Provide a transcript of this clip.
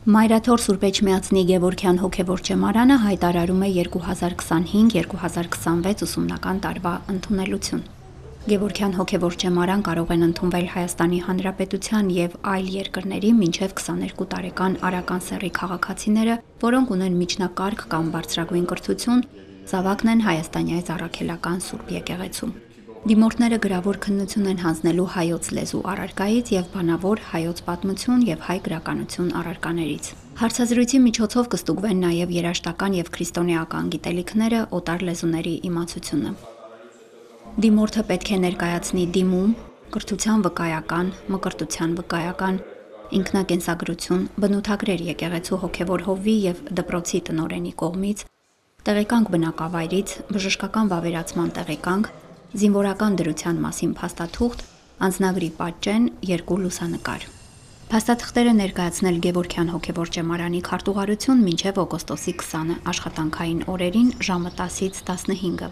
Մայրաթոր Սուրբ Էջմիածնի Գևորգյան հոգևոր ճեմարանը հայտարարում է 2025-2026 ուսումնական տարվա ընդունելություն։ Գևորգյան հոգևոր ճեմարան կարող են ընդունվել Հայաստանի Հանրապետության եւ այլ երկրների մինչեւ 22 տարեկան արական սեռի քաղաքացիները, որոնք ունեն միջնակարգ կամ բարձրագույն կրթություն, զավակն են հայաստանյայց առաքելական Սուրբ եկեղեցու։ Դիմորդները գրավոր քննություն են հանձնելու հայոց լեզու առարկայից եւ բանավոր հայոց պատմություն եւ հայ գրականություն առարկաներից։ Հարցազրույցի միջոցով կստուգվեն նաեւ երաժշտական եւ քրիստոնեական գիտելիքները, օտար լեզուների իմացությունը։ Դիմորդը պետք է ներկայացնի դիմում, կրթության վկայական, մկրտության վկայական, ինքնակենսագրություն, բնութագրեր եկեղեցու հոգևոր հովվի եւ դպրոցի տնօրենի կողմից, տեղեկանք բնակավայրից, բժշկական վավերացման տեղեկանք, զինվորական դրության մասին փաստաթուղթ, անձնագրի պատճեն, 2 լուսանկար։ Փաստաթղթերը ներկայացնել Գևորգյան հոգևոր ճեմարանի քարտուղարություն մինչև օգոստոսի 20-ը աշխատանքային օրերին ժամը 10-ից 15-ը։